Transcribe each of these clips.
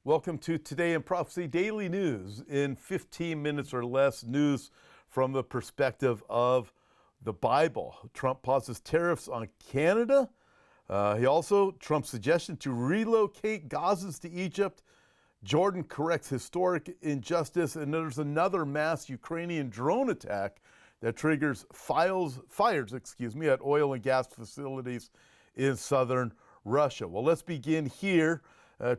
Welcome to Today in Prophecy Daily News. In 15 minutes or less, news from the perspective of the Bible. Trump pauses tariffs on Canada. Trump's suggestion to relocate Gazans to Egypt. Jordan corrects historic injustice, and there's another mass Ukrainian drone attack that triggers fires at oil and gas facilities in southern Russia. Well, let's begin here.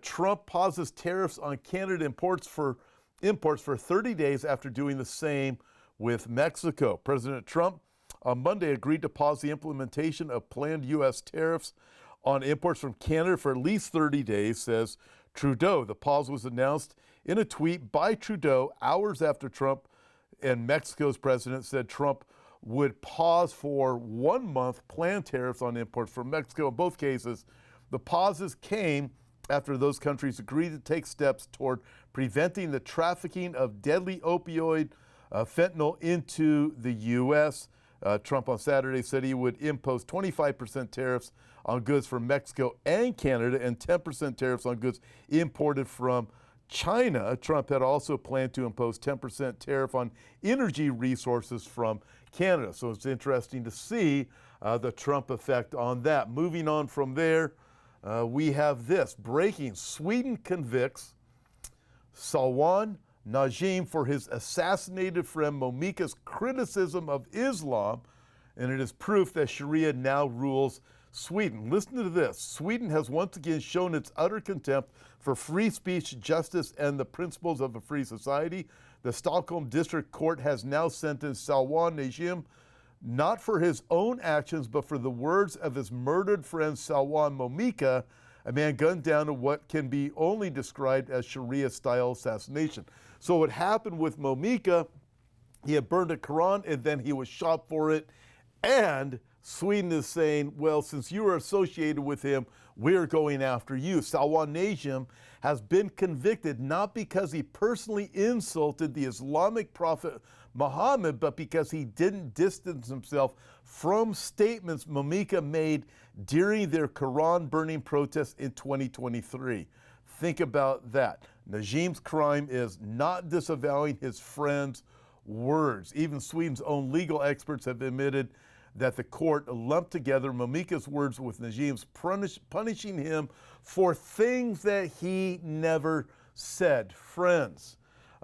Trump pauses tariffs on Canada imports for 30 days after doing the same with Mexico. President Trump on Monday agreed to pause the implementation of planned U.S. tariffs on imports from Canada for at least 30 days, says Trudeau. The pause was announced in a tweet by Trudeau hours after Trump and Mexico's president said Trump would pause for 1 month planned tariffs on imports from Mexico. In both cases, the pauses came after those countries agreed to take steps toward preventing the trafficking of deadly opioid fentanyl into the U.S. Trump on Saturday said he would impose 25% tariffs on goods from Mexico and Canada and 10% tariffs on goods imported from China. Trump had also planned to impose 10% tariff on energy resources from Canada. So it's interesting to see the Trump effect on that. Moving on from there, we have this breaking. Sweden convicts Salwan Najim for his assassinated friend Momika's criticism of Islam, and it is proof that Sharia now rules Sweden. Listen to this. Sweden has once again shown its utter contempt for free speech, justice, and the principles of a free society. The Stockholm District Court has now sentenced Salwan Najim not for his own actions, but for the words of his murdered friend Salwan Momika, a man gunned down in what can be only described as Sharia-style assassination. So what happened with Momika, he had burned a Quran and then he was shot for it. And Sweden is saying, well, since you are associated with him, we're going after you. Salwan Najim has been convicted not because he personally insulted the Islamic prophet Muhammad, but because he didn't distance himself from statements Momika made during their Quran burning protests in 2023. Think about that. Najim's crime is not disavowing his friend's words. Even Sweden's own legal experts have admitted that the court lumped together Momika's words with Najim's, punishing him for things that he never said. Friends,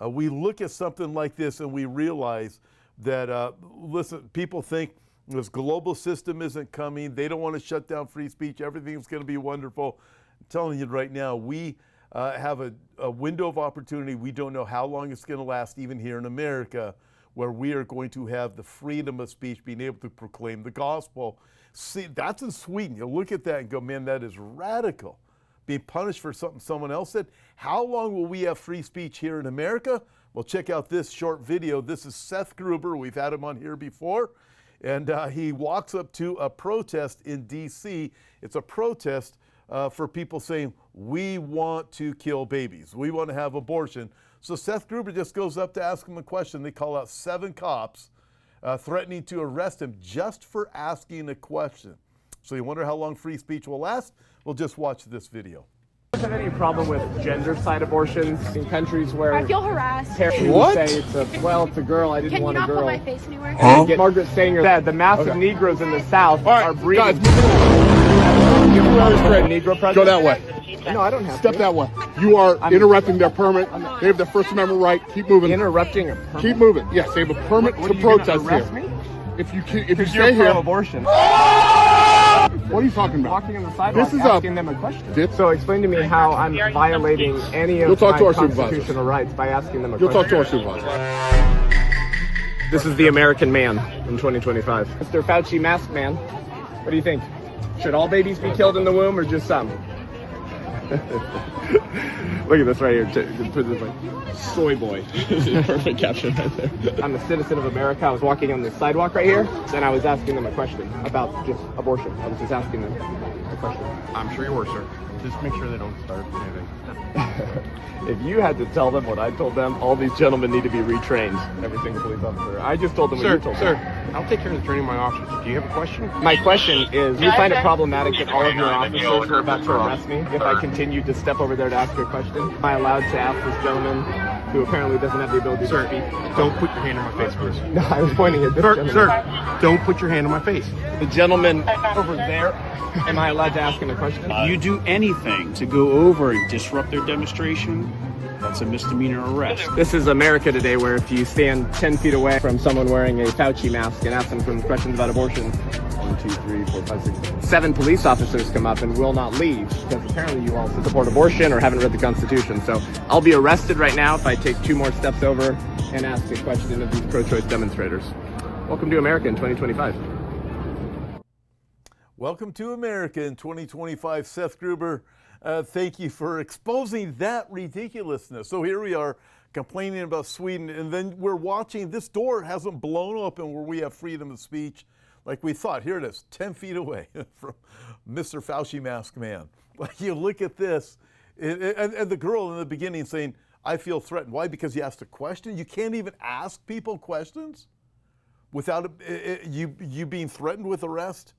we look at something like this and we realize that, listen, people think this global system isn't coming. They don't want to shut down free speech. Everything's going to be wonderful. I'm telling you right now, we have a window of opportunity. We don't know how long it's going to last, even here in America, where we are going to have the freedom of speech, being able to proclaim the gospel. See, that's in Sweden. You look at that and go, man, that is radical. Being punished for something someone else said. How long will we have free speech here in America? Well, check out this short video. This is Seth Gruber. We've had him on here before. And he walks up to a protest in D.C. It's a protest for people saying, we want to kill babies. We want to have abortion. So Seth Gruber just goes up to ask him a question. They call out 7 cops threatening to arrest him just for asking a question. So you wonder how long free speech will last? Well, just watch this video. Is there any problem with gender-side abortions in countries where I feel harassed? What? Say it's a girl. I didn't want a girl. Can you not put my face anywhere? Huh? Margaret Sanger said the massive Negroes in the South are breeding. Guys, Negro president. go that way. No, I don't have Step to. that way. You are interrupting their permit. They have the First Amendment right. Keep moving. Interrupting a permit? Keep moving. Yes, they have a permit to protest arrest here. Me? If you You're stay here, pro-abortion. what are you talking about? Walking on the sidewalk, This is asking them a question. So explain to me how I'm violating any of talk to my our supervisor. constitutional rights by asking them a You'll question. talk to our supervisor. This is the American man in 2025. Mr. Fauci mask man, what do you think? Should all babies be killed in the womb or just some? Look at this right here. Put this like soy boy. Perfect caption right there. I'm a citizen of America. I was walking on this sidewalk right here. Then I was asking them a question about just abortion. I was just asking them a question. I'm sure you were, sir. Just make sure they don't start anything. If you had to tell them what I told them, all these gentlemen need to be retrained. Every single police officer. I just told them what you told them. I'll take care of the training of my officers. Do you have a question? My question is, do you find it problematic that all of your officers were about to arrest me if I continued to step over there to ask a question? Am I allowed to ask this gentleman, who apparently doesn't have the ability to speak? Don't put your hand on my face, please. No, I was pointing at this gentleman. Sir, don't put your hand on my face. The gentleman over there, am I allowed to ask him a question? You do anything to go over and disrupt their demonstration, that's a misdemeanor arrest. This is America today, where if you stand 10 feet away from someone wearing a Fauci mask and ask them some questions about abortion, 1, 2, 3, 4, 5, 6, 7 police officers come up and will not leave because apparently you all support abortion or haven't read the Constitution. So I'll be arrested right now if I take 2 more steps over and ask a question of these pro-choice demonstrators. Welcome to America in 2025. Welcome to America in 2025. Seth Gruber, thank you for exposing that ridiculousness. So here we are complaining about Sweden, and then we're watching this door hasn't blown open where we have freedom of speech like we thought. Here it is, 10 feet away from Mr. Fauci mask man. Like, you look at this, and the girl in the beginning saying, I feel threatened. Why? Because you asked a question? You can't even ask people questions without you being threatened with arrest?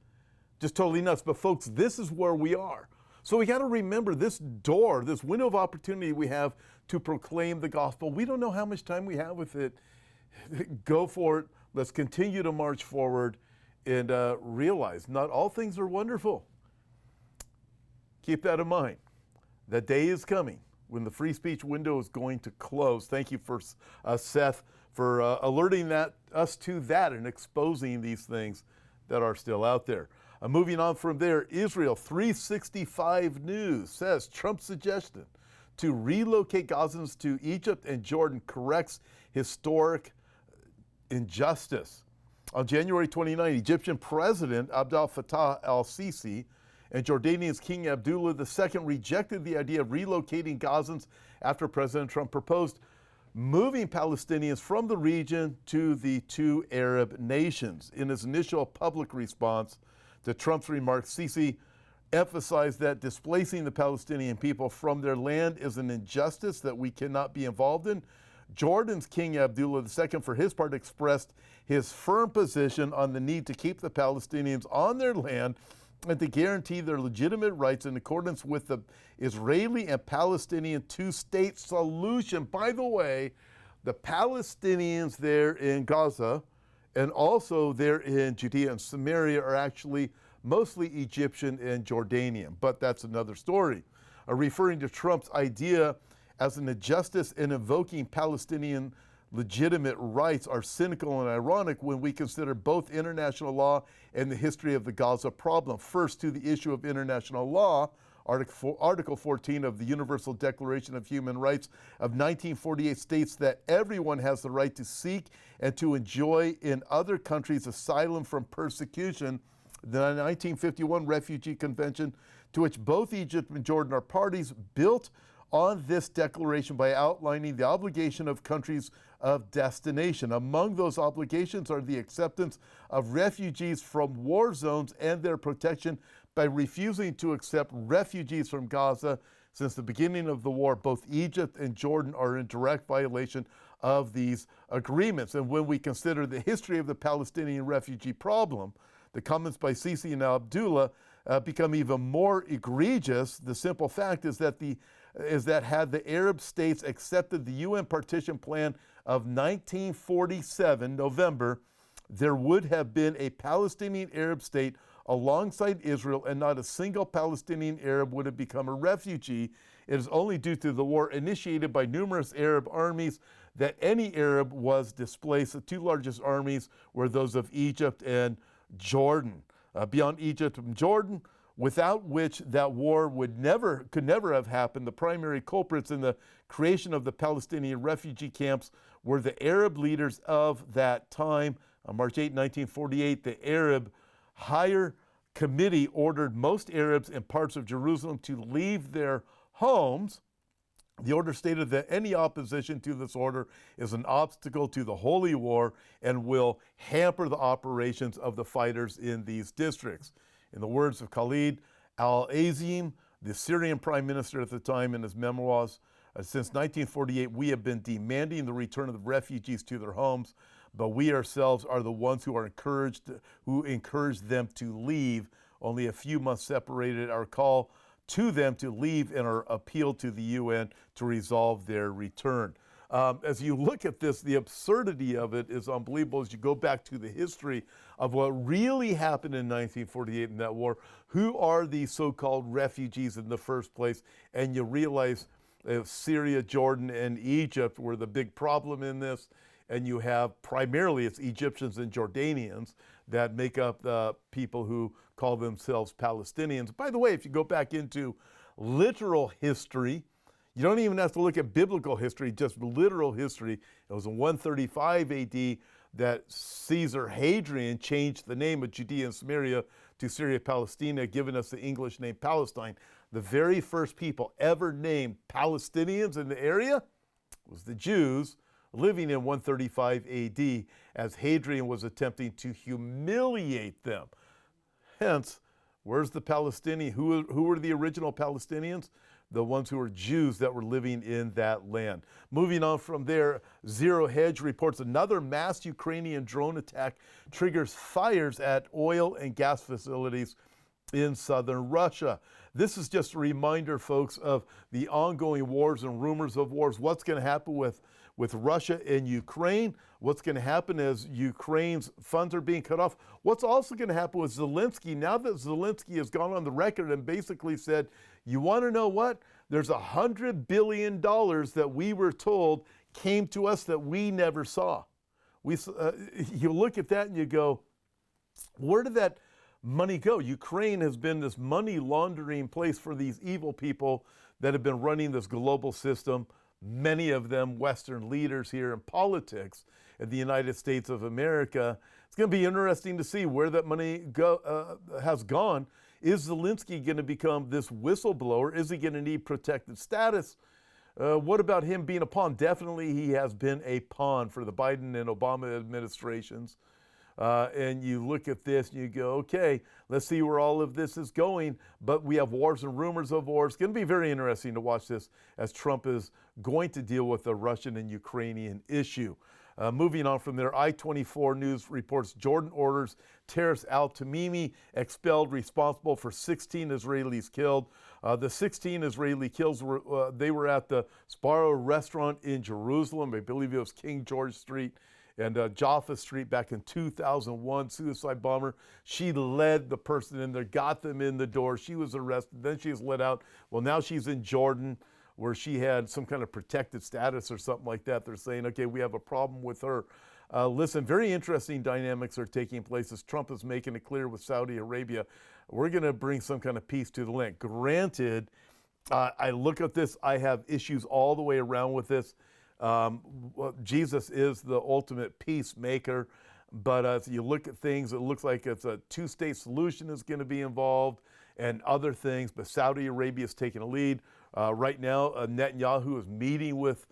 Just totally nuts. But folks, this is where we are. So we got to remember this door, this window of opportunity we have to proclaim the gospel. We don't know how much time we have with it. Go for it. Let's continue to march forward and realize not all things are wonderful. Keep that in mind. That day is coming when the free speech window is going to close. Thank you for Seth for alerting us to that and exposing these things that are still out there. Moving on from there, Israel 365 News says Trump's suggestion to relocate Gazans to Egypt and Jordan corrects historic injustice. On January 29, Egyptian President Abdel Fattah al-Sisi and Jordanian's King Abdullah II rejected the idea of relocating Gazans after President Trump proposed moving Palestinians from the region to the 2 Arab nations. In his initial public response to Trump's remarks, Sisi emphasized that displacing the Palestinian people from their land is an injustice that we cannot be involved in. Jordan's King Abdullah II, for his part, expressed his firm position on the need to keep the Palestinians on their land and to guarantee their legitimate rights in accordance with the Israeli and Palestinian 2-state solution. By the way, the Palestinians there in Gaza and also there in Judea and Samaria are actually mostly Egyptian and Jordanian, but that's another story. Referring to Trump's idea as an injustice and invoking Palestinian legitimate rights are cynical and ironic when we consider both international law and the history of the Gaza problem. First, to the issue of international law, Article 14 of the Universal Declaration of Human Rights of 1948 states that everyone has the right to seek and to enjoy in other countries asylum from persecution. The 1951 Refugee Convention, to which both Egypt and Jordan are parties, built on this declaration by outlining the obligation of countries of destination. Among those obligations are the acceptance of refugees from war zones and their protection. By refusing to accept refugees from Gaza since the beginning of the war, both Egypt and Jordan are in direct violation of these agreements. And when we consider the history of the Palestinian refugee problem, the comments by Sisi and Abdullah become even more egregious. The simple fact is that had the Arab states accepted the UN partition plan of 1947, November, there would have been a Palestinian Arab state alongside Israel, and not a single Palestinian Arab would have become a refugee. It is only due to the war initiated by numerous Arab armies that any Arab was displaced. The 2 largest armies were those of Egypt and Jordan. Beyond Egypt and Jordan, without which that war could never have happened. The primary culprits in the creation of the Palestinian refugee camps were the Arab leaders of that time. On March 8, 1948, the Arab Higher Committee ordered most Arabs in parts of Jerusalem to leave their homes. The order stated that any opposition to this order is an obstacle to the holy war and will hamper the operations of the fighters in these districts. In the words of Khalid al-Azim, The Syrian prime minister at the time, in his memoirs, since 1948, we have been demanding the return of the refugees to their homes, but we ourselves are the ones who encouraged them to leave. Only a few months separated our call to them to leave and our appeal to the UN to resolve their return. As you look at this, the absurdity of it is unbelievable as you go back to the history of what really happened in 1948 in that war. Who are these so-called refugees in the first place? And you realize Syria, Jordan, and Egypt were the big problem in this. And you have primarily it's Egyptians and Jordanians that make up the people who call themselves Palestinians. By the way, if you go back into literal history, you don't even have to look at biblical history, just literal history. It was in 135 AD that Caesar Hadrian changed the name of Judea and Samaria to Syria Palestina, giving us the English name Palestine. The very first people ever named Palestinians in the area was the Jews living in 135 AD as Hadrian was attempting to humiliate them. Hence, where's the Palestinian? Who were the original Palestinians? The ones who were Jews that were living in that land. Moving on from there, Zero Hedge reports another mass Ukrainian drone attack triggers fires at oil and gas facilities in southern Russia. This is just a reminder, folks, of the ongoing wars and rumors of wars. What's going to happen with Russia and Ukraine? What's going to happen as Ukraine's funds are being cut off? What's also going to happen with Zelensky? Now that Zelensky has gone on the record and basically said, you want to know what? There's $100 billion that we were told came to us that we never saw. You look at that and you go, where did that money go? Ukraine has been this money laundering place for these evil people that have been running this global system, many of them Western leaders here in politics in the United States of America. It's going to be interesting to see where that money has gone. Is Zelensky going to become this whistleblower? Is he going to need protected status? What about him being a pawn? Definitely he has been a pawn for the Biden and Obama administrations. And you look at this and you go, okay, let's see where all of this is going. But we have wars and rumors of wars. It's going to be very interesting to watch this as Trump is going to deal with the Russian and Ukrainian issue. Moving on from there, I-24 News reports Jordan orders terrorist al-Tamimi expelled, responsible for 16 Israelis killed. The 16 Israeli kills, they were at the Sparrow restaurant in Jerusalem. I believe it was King George Street and Jaffa Street back in 2001, suicide bomber. She led the person in there, got them in the door. She was arrested, then she was let out. Well, now she's in Jordan, where she had some kind of protected status or something like that. They're saying, okay, we have a problem with her. Listen, very interesting dynamics are taking place as Trump is making it clear with Saudi Arabia, we're gonna bring some kind of peace to the land. Granted, I look at this, I have issues all the way around with this. Jesus is the ultimate peacemaker, but as you look at things, it looks like it's a two-state solution is going to be involved and other things, but Saudi Arabia is taking a lead. Right now, Netanyahu is meeting with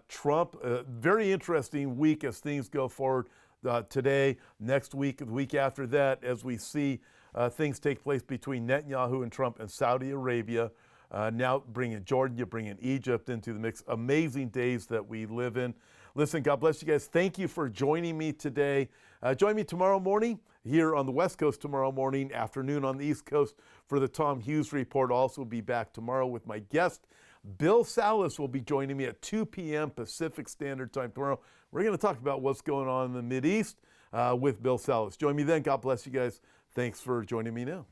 Trump. Very interesting week as things go forward today, next week, the week after that, as we see things take place between Netanyahu and Trump and Saudi Arabia. Now bringing Jordan, you bring in Egypt into the mix. Amazing days that we live in. Listen, God bless you guys. Thank you for joining me today. Join me tomorrow morning here on the West Coast tomorrow morning, afternoon on the East Coast for the Tom Hughes Report. Also be back tomorrow with my guest, Bill Salas will be joining me at 2 p.m. Pacific Standard Time tomorrow. We're going to talk about what's going on in the Mideast with Bill Salas. Join me then. God bless you guys. Thanks for joining me now.